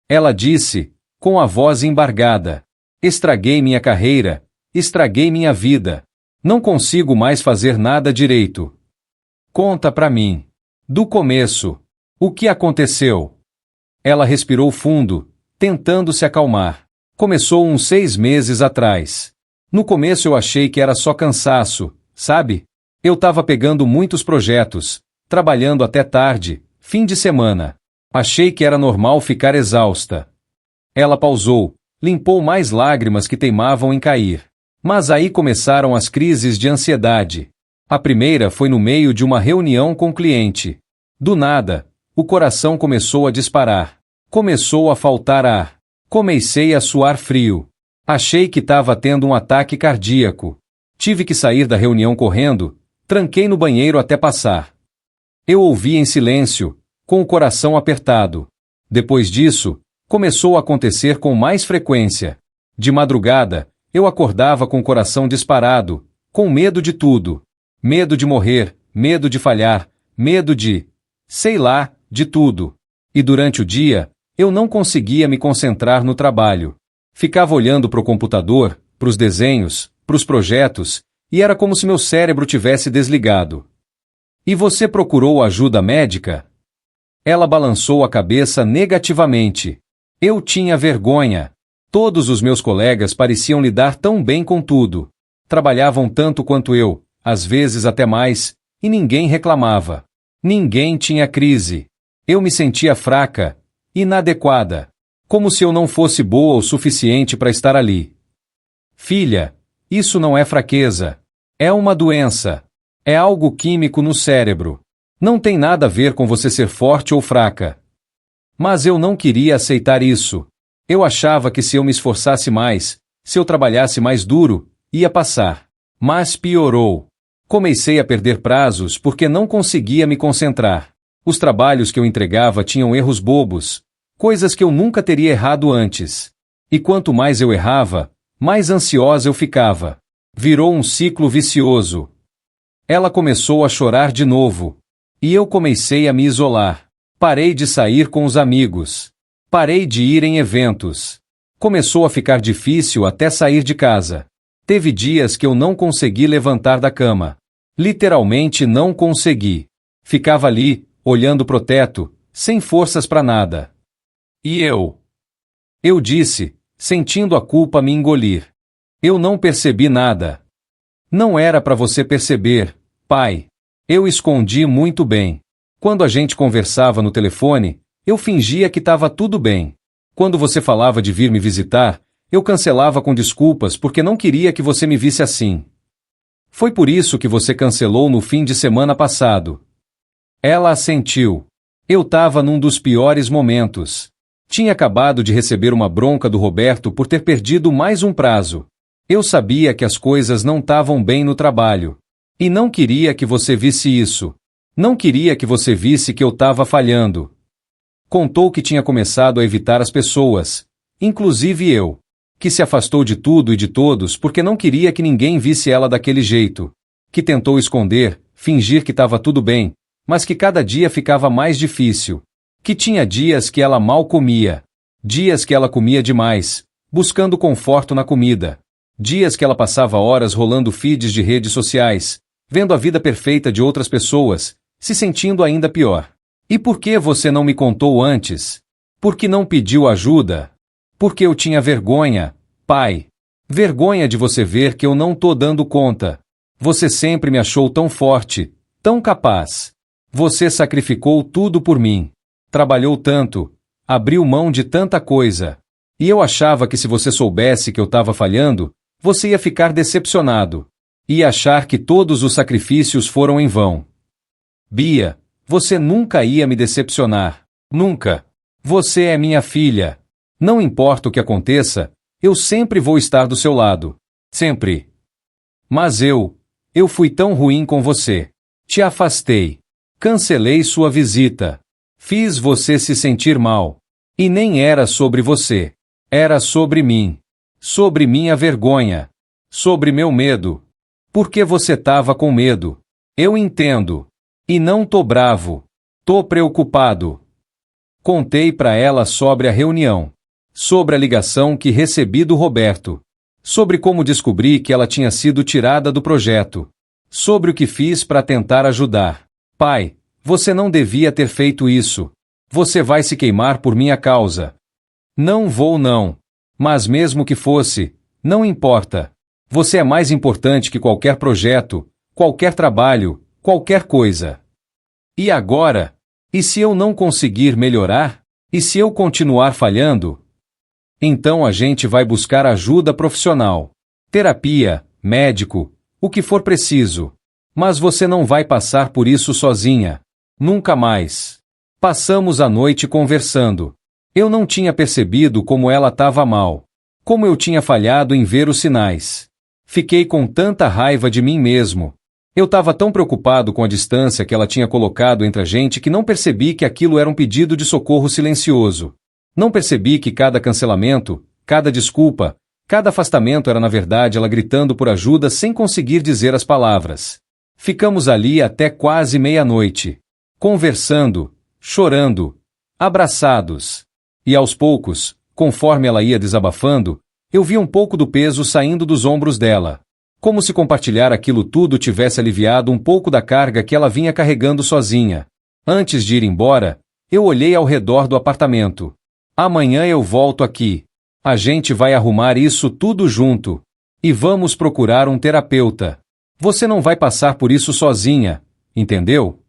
Ela disse, com a voz embargada. Estraguei minha carreira, estraguei minha vida. Não consigo mais fazer nada direito. Conta pra mim. Do começo. O que aconteceu? Ela respirou fundo, tentando se acalmar. Começou uns 6 meses atrás. No começo eu achei que era só cansaço, sabe? Eu tava pegando muitos projetos, trabalhando até tarde, fim de semana. Achei que era normal ficar exausta. Ela pausou, limpou mais lágrimas que teimavam em cair. Mas aí começaram as crises de ansiedade. A primeira foi no meio de uma reunião com o cliente. Do nada, o coração começou a disparar. Começou a faltar ar. Comecei a suar frio. Achei que estava tendo um ataque cardíaco. Tive que sair da reunião correndo, tranquei no banheiro até passar. Eu ouvi em silêncio, com o coração apertado. Depois disso, começou a acontecer com mais frequência. De madrugada, eu acordava com o coração disparado, com medo de tudo. Medo de morrer, medo de falhar, medo de... sei lá, de tudo. E durante o dia, eu não conseguia me concentrar no trabalho. Ficava olhando para o computador, para os desenhos, para os projetos, e era como se meu cérebro tivesse desligado. E você procurou ajuda médica? Ela balançou a cabeça negativamente. Eu tinha vergonha. Todos os meus colegas pareciam lidar tão bem com tudo. Trabalhavam tanto quanto eu, às vezes até mais, e ninguém reclamava. Ninguém tinha crise. Eu me sentia fraca, inadequada. Como se eu não fosse boa o suficiente para estar ali. Filha, isso não é fraqueza. É uma doença. É algo químico no cérebro. Não tem nada a ver com você ser forte ou fraca. Mas eu não queria aceitar isso. Eu achava que se eu me esforçasse mais, se eu trabalhasse mais duro, ia passar. Mas piorou. Comecei a perder prazos porque não conseguia me concentrar. Os trabalhos que eu entregava tinham erros bobos, coisas que eu nunca teria errado antes. E quanto mais eu errava, mais ansiosa eu ficava. Virou um ciclo vicioso. Ela começou a chorar de novo. E eu comecei a me isolar. Parei de sair com os amigos. Parei de ir em eventos. Começou a ficar difícil até sair de casa. Teve dias que eu não consegui levantar da cama. Literalmente não consegui. Ficava ali, olhando pro teto, sem forças para nada. E eu? Eu disse, sentindo a culpa me engolir. Eu não percebi nada. Não era para você perceber, pai. Eu escondi muito bem. Quando a gente conversava no telefone, eu fingia que estava tudo bem. Quando você falava de vir me visitar, eu cancelava com desculpas porque não queria que você me visse assim. Foi por isso que você cancelou no fim de semana passado. Ela assentiu. Eu estava num dos piores momentos. Tinha acabado de receber uma bronca do Roberto por ter perdido mais um prazo. Eu sabia que as coisas não estavam bem no trabalho. E não queria que você visse isso. Não queria que você visse que eu estava falhando. Contou que tinha começado a evitar as pessoas, inclusive eu, que se afastou de tudo e de todos porque não queria que ninguém visse ela daquele jeito, que tentou esconder, fingir que estava tudo bem, mas que cada dia ficava mais difícil, que tinha dias que ela mal comia, dias que ela comia demais, buscando conforto na comida, dias que ela passava horas rolando feeds de redes sociais, vendo a vida perfeita de outras pessoas, se sentindo ainda pior. E por que você não me contou antes? Por que não pediu ajuda? Porque eu tinha vergonha, pai. Vergonha de você ver que eu não tô dando conta. Você sempre me achou tão forte, tão capaz. Você sacrificou tudo por mim. Trabalhou tanto, abriu mão de tanta coisa. E eu achava que se você soubesse que eu estava falhando, você ia ficar decepcionado. Ia achar que todos os sacrifícios foram em vão. Bia, você nunca ia me decepcionar. Nunca. Você é minha filha. Não importa o que aconteça, eu sempre vou estar do seu lado. Sempre. Mas eu fui tão ruim com você. Te afastei. Cancelei sua visita. Fiz você se sentir mal. E nem era sobre você. Era sobre mim. Sobre minha vergonha. Sobre meu medo. Porque você estava com medo. Eu entendo. E não tô bravo. Tô preocupado. Contei para ela sobre a reunião. Sobre a ligação que recebi do Roberto. Sobre como descobri que ela tinha sido tirada do projeto. Sobre o que fiz para tentar ajudar. Pai, você não devia ter feito isso. Você vai se queimar por minha causa. Não vou não. Mas mesmo que fosse, não importa. Você é mais importante que qualquer projeto, qualquer trabalho, qualquer coisa. E agora? E se eu não conseguir melhorar? E se eu continuar falhando? Então a gente vai buscar ajuda profissional. Terapia, médico, o que for preciso. Mas você não vai passar por isso sozinha. Nunca mais. Passamos a noite conversando. Eu não tinha percebido como ela estava mal. Como eu tinha falhado em ver os sinais. Fiquei com tanta raiva de mim mesmo. Eu estava tão preocupado com a distância que ela tinha colocado entre a gente que não percebi que aquilo era um pedido de socorro silencioso. Não percebi que cada cancelamento, cada desculpa, cada afastamento era na verdade ela gritando por ajuda sem conseguir dizer as palavras. Ficamos ali até quase meia-noite. Conversando, chorando, abraçados. E aos poucos, conforme ela ia desabafando, eu vi um pouco do peso saindo dos ombros dela. Como se compartilhar aquilo tudo tivesse aliviado um pouco da carga que ela vinha carregando sozinha. Antes de ir embora, eu olhei ao redor do apartamento. Amanhã eu volto aqui. A gente vai arrumar isso tudo junto. E vamos procurar um terapeuta. Você não vai passar por isso sozinha, entendeu?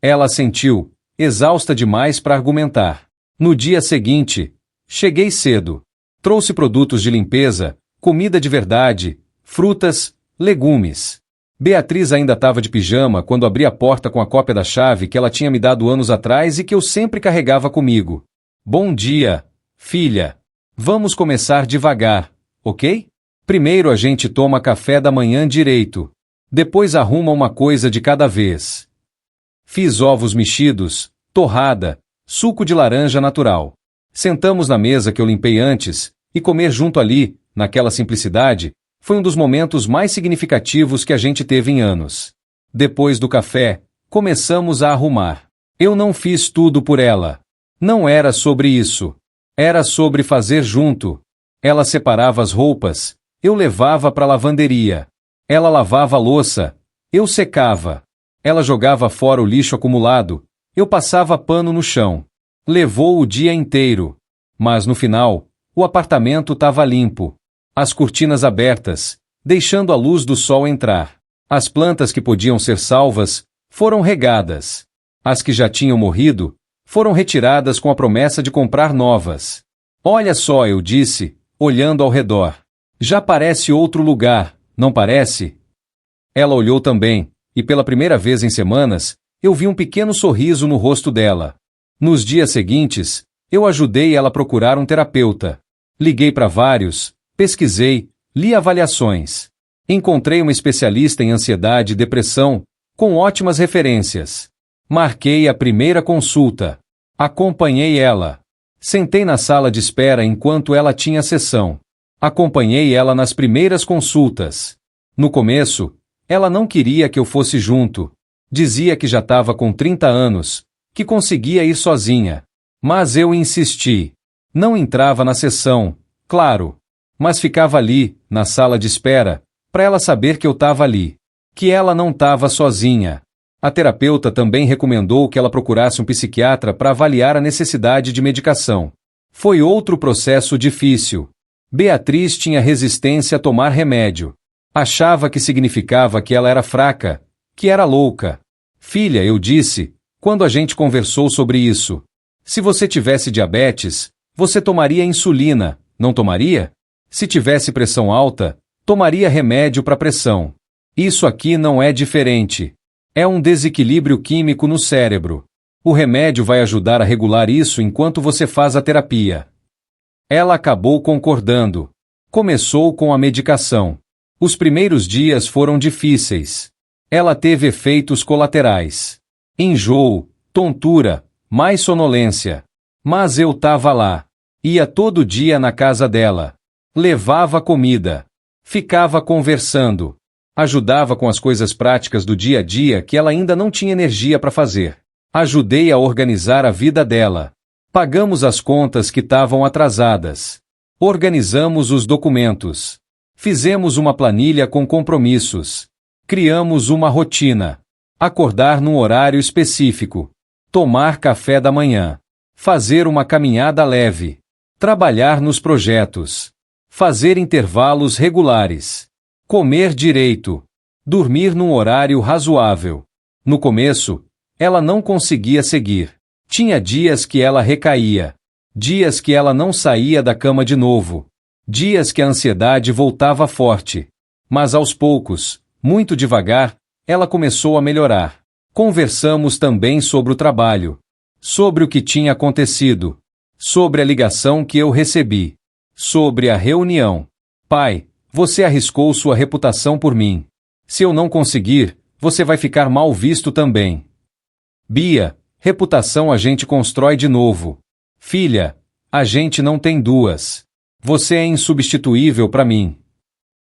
Ela assentiu, exausta demais para argumentar. No dia seguinte, cheguei cedo. Trouxe produtos de limpeza, comida de verdade, frutas, legumes. Beatriz ainda estava de pijama quando abri a porta com a cópia da chave que ela tinha me dado anos atrás e que eu sempre carregava comigo. Bom dia, filha. Vamos começar devagar, ok? Primeiro a gente toma café da manhã direito. Depois arruma uma coisa de cada vez. Fiz ovos mexidos, torrada, suco de laranja natural. Sentamos na mesa que eu limpei antes, e comer junto ali, naquela simplicidade, Foi um dos momentos mais significativos que a gente teve em anos. Depois do café, começamos a arrumar. Eu não fiz tudo por ela. Não era sobre isso. Era sobre fazer junto. Ela separava as roupas, eu levava para a lavanderia. Ela lavava a louça, eu secava. Ela jogava fora o lixo acumulado, eu passava pano no chão. Levou o dia inteiro. Mas no final, o apartamento estava limpo. As cortinas abertas, deixando a luz do sol entrar. As plantas que podiam ser salvas foram regadas. As que já tinham morrido foram retiradas com a promessa de comprar novas. Olha só, eu disse, olhando ao redor. Já parece outro lugar, não parece? Ela olhou também, e pela primeira vez em semanas, eu vi um pequeno sorriso no rosto dela. Nos dias seguintes, eu ajudei ela a procurar um terapeuta. Liguei para vários, pesquisei, li avaliações. Encontrei uma especialista em ansiedade e depressão, com ótimas referências. Marquei a primeira consulta. Acompanhei ela. Sentei na sala de espera enquanto ela tinha sessão. Acompanhei ela nas primeiras consultas. No começo, ela não queria que eu fosse junto. Dizia que já estava com 30 anos, que conseguia ir sozinha. Mas eu insisti. Não entrava na sessão, claro. Mas ficava ali, na sala de espera, para ela saber que eu estava ali. Que ela não estava sozinha. A terapeuta também recomendou que ela procurasse um psiquiatra para avaliar a necessidade de medicação. Foi outro processo difícil. Beatriz tinha resistência a tomar remédio. Achava que significava que ela era fraca, que era louca. Filha, eu disse, quando a gente conversou sobre isso. Se você tivesse diabetes, você tomaria insulina, não tomaria? Se tivesse pressão alta, tomaria remédio para pressão. Isso aqui não é diferente. É um desequilíbrio químico no cérebro. O remédio vai ajudar a regular isso enquanto você faz a terapia. Ela acabou concordando. Começou com a medicação. Os primeiros dias foram difíceis. Ela teve efeitos colaterais. Enjoo, tontura, mais sonolência. Mas eu estava lá. Ia todo dia na casa dela. Levava comida. Ficava conversando. Ajudava com as coisas práticas do dia a dia que ela ainda não tinha energia para fazer. Ajudei a organizar a vida dela. Pagamos as contas que estavam atrasadas. Organizamos os documentos. Fizemos uma planilha com compromissos. Criamos uma rotina. Acordar num horário específico. Tomar café da manhã. Fazer uma caminhada leve. Trabalhar nos projetos. Fazer intervalos regulares. Comer direito. Dormir num horário razoável. No começo, ela não conseguia seguir. Tinha dias que ela recaía. Dias que ela não saía da cama de novo. Dias que a ansiedade voltava forte. Mas aos poucos, muito devagar, ela começou a melhorar. Conversamos também sobre o trabalho. Sobre o que tinha acontecido. Sobre a ligação que eu recebi. Sobre a reunião. Pai, você arriscou sua reputação por mim. Se eu não conseguir, você vai ficar mal visto também. Bia, reputação a gente constrói de novo. Filha, a gente não tem duas. Você é insubstituível para mim.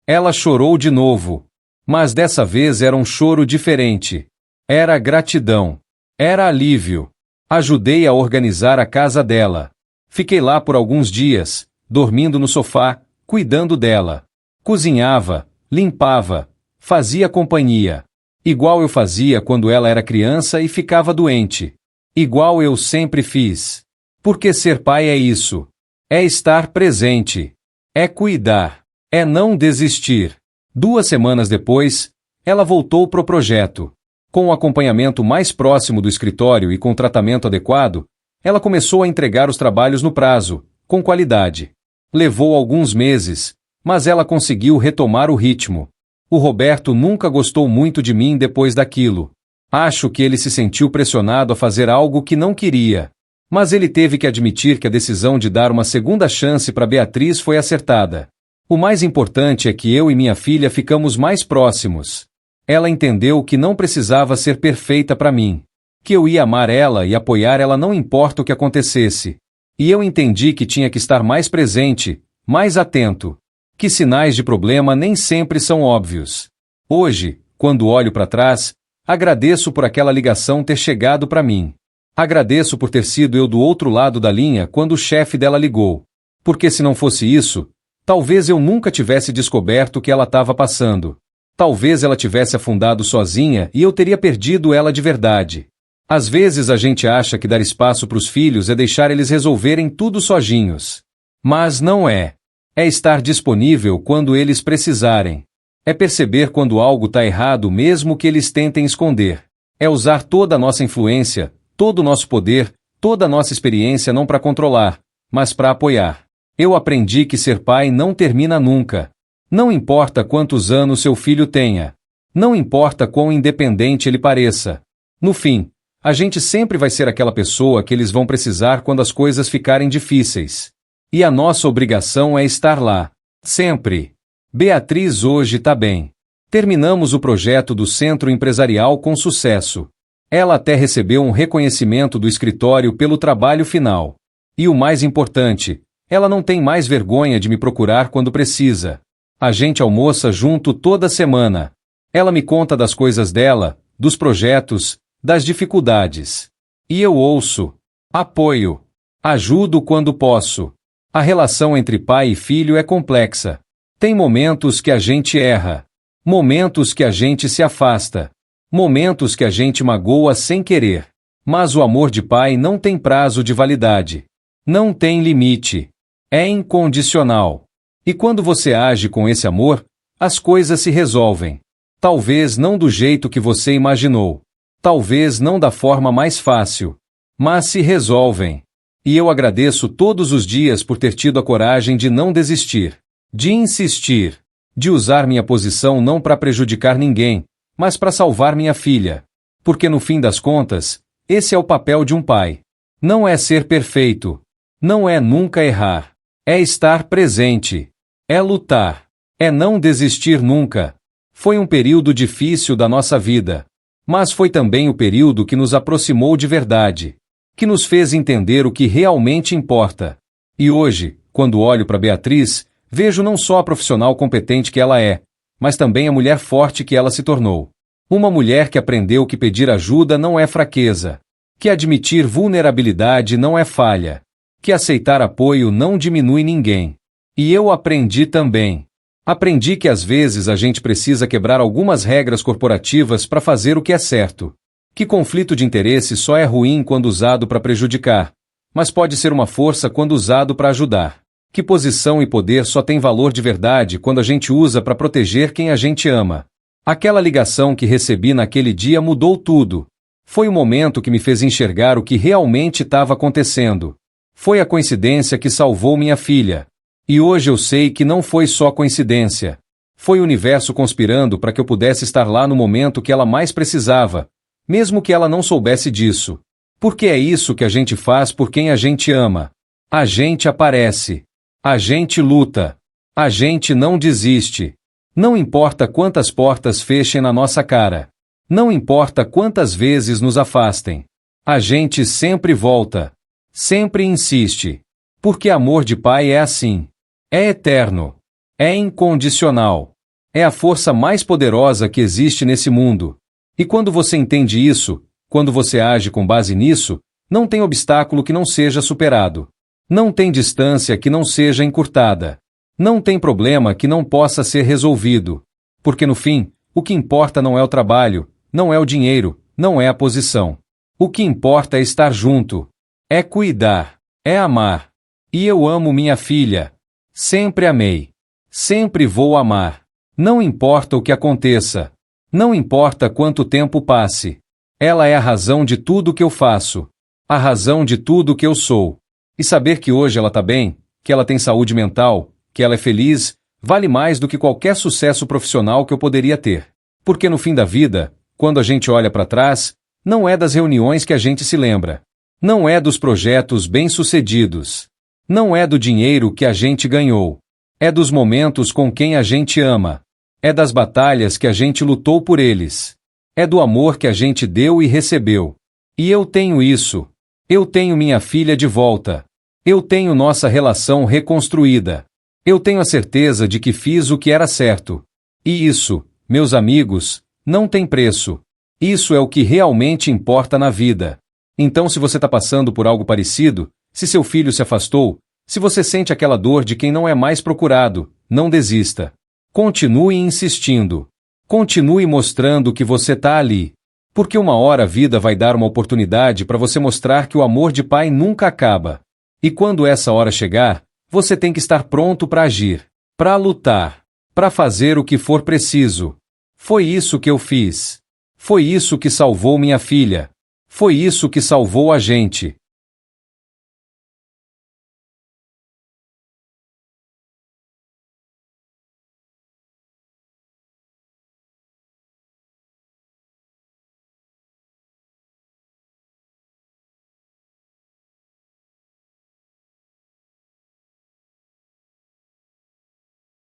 Ela chorou de novo. Mas dessa vez era um choro diferente. Era gratidão. Era alívio. Ajudei a organizar a casa dela. Fiquei lá por alguns dias, dormindo no sofá, cuidando dela. Cozinhava, limpava, fazia companhia. Igual eu fazia quando ela era criança e ficava doente. Igual eu sempre fiz. Porque ser pai é isso. É estar presente. É cuidar. É não desistir. 2 semanas depois, ela voltou pro projeto. Com o acompanhamento mais próximo do escritório e com tratamento adequado, ela começou a entregar os trabalhos no prazo, com qualidade. Levou alguns meses, mas ela conseguiu retomar o ritmo. O Roberto nunca gostou muito de mim depois daquilo. Acho que ele se sentiu pressionado a fazer algo que não queria. Mas ele teve que admitir que a decisão de dar uma segunda chance para Beatriz foi acertada. O mais importante é que eu e minha filha ficamos mais próximos. Ela entendeu que não precisava ser perfeita para mim. Que eu ia amar ela e apoiar ela não importa o que acontecesse. E eu entendi que tinha que estar mais presente, mais atento. Que sinais de problema nem sempre são óbvios. Hoje, quando olho para trás, agradeço por aquela ligação ter chegado para mim. Agradeço por ter sido eu do outro lado da linha quando o chefe dela ligou. Porque se não fosse isso, talvez eu nunca tivesse descoberto o que ela estava passando. Talvez ela tivesse afundado sozinha e eu teria perdido ela de verdade. Às vezes a gente acha que dar espaço para os filhos é deixar eles resolverem tudo sozinhos. Mas não é. É estar disponível quando eles precisarem. É perceber quando algo está errado mesmo que eles tentem esconder. É usar toda a nossa influência, todo o nosso poder, toda a nossa experiência não para controlar, mas para apoiar. Eu aprendi que ser pai não termina nunca. Não importa quantos anos seu filho tenha. Não importa quão independente ele pareça. No fim, a gente sempre vai ser aquela pessoa que eles vão precisar quando as coisas ficarem difíceis. E a nossa obrigação é estar lá. Sempre. Beatriz hoje tá bem. Terminamos o projeto do Centro Empresarial com sucesso. Ela até recebeu um reconhecimento do escritório pelo trabalho final. E o mais importante, ela não tem mais vergonha de me procurar quando precisa. A gente almoça junto toda semana. Ela me conta das coisas dela, dos projetos, das dificuldades. E eu ouço. Apoio. Ajudo quando posso. A relação entre pai e filho é complexa. Tem momentos que a gente erra. Momentos que a gente se afasta. Momentos que a gente magoa sem querer. Mas o amor de pai não tem prazo de validade. Não tem limite. É incondicional. E quando você age com esse amor, as coisas se resolvem. Talvez não do jeito que você imaginou. Talvez não da forma mais fácil. Mas se resolvem. E eu agradeço todos os dias por ter tido a coragem de não desistir. De insistir. De usar minha posição não para prejudicar ninguém, mas para salvar minha filha. Porque no fim das contas, esse é o papel de um pai. Não é ser perfeito. Não é nunca errar. É estar presente. É lutar. É não desistir nunca. Foi um período difícil da nossa vida. Mas foi também o período que nos aproximou de verdade. Que nos fez entender o que realmente importa. E hoje, quando olho para Beatriz, vejo não só a profissional competente que ela é, mas também a mulher forte que ela se tornou. Uma mulher que aprendeu que pedir ajuda não é fraqueza. Que admitir vulnerabilidade não é falha. Que aceitar apoio não diminui ninguém. E eu aprendi também. Aprendi que às vezes a gente precisa quebrar algumas regras corporativas para fazer o que é certo. Que conflito de interesse só é ruim quando usado para prejudicar, mas pode ser uma força quando usado para ajudar. Que posição e poder só tem valor de verdade quando a gente usa para proteger quem a gente ama. Aquela ligação que recebi naquele dia mudou tudo. Foi o momento que me fez enxergar o que realmente estava acontecendo. Foi a coincidência que salvou minha filha. E hoje eu sei que não foi só coincidência. Foi o universo conspirando para que eu pudesse estar lá no momento que ela mais precisava, mesmo que ela não soubesse disso. Porque é isso que a gente faz por quem a gente ama. A gente aparece. A gente luta. A gente não desiste. Não importa quantas portas fechem na nossa cara. Não importa quantas vezes nos afastem. A gente sempre volta. Sempre insiste. Porque amor de pai é assim. É eterno. É incondicional. É a força mais poderosa que existe nesse mundo. E quando você entende isso, quando você age com base nisso, não tem obstáculo que não seja superado. Não tem distância que não seja encurtada. Não tem problema que não possa ser resolvido. Porque no fim, o que importa não é o trabalho, não é o dinheiro, não é a posição. O que importa é estar junto. É cuidar. É amar. E eu amo minha filha. Sempre amei. Sempre vou amar. Não importa o que aconteça. Não importa quanto tempo passe. Ela é a razão de tudo que eu faço. A razão de tudo que eu sou. E saber que hoje ela tá bem, que ela tem saúde mental, que ela é feliz, vale mais do que qualquer sucesso profissional que eu poderia ter. Porque no fim da vida, quando a gente olha para trás, não é das reuniões que a gente se lembra. Não é dos projetos bem-sucedidos. Não é do dinheiro que a gente ganhou. É dos momentos com quem a gente ama. É das batalhas que a gente lutou por eles. É do amor que a gente deu e recebeu. E eu tenho isso. Eu tenho minha filha de volta. Eu tenho nossa relação reconstruída. Eu tenho a certeza de que fiz o que era certo. E isso, meus amigos, não tem preço. Isso é o que realmente importa na vida. Então, se você está passando por algo parecido, se seu filho se afastou, se você sente aquela dor de quem não é mais procurado, não desista. Continue insistindo. Continue mostrando que você está ali. Porque uma hora a vida vai dar uma oportunidade para você mostrar que o amor de pai nunca acaba. E quando essa hora chegar, você tem que estar pronto para agir, para lutar, para fazer o que for preciso. Foi isso que eu fiz. Foi isso que salvou minha filha. Foi isso que salvou a gente.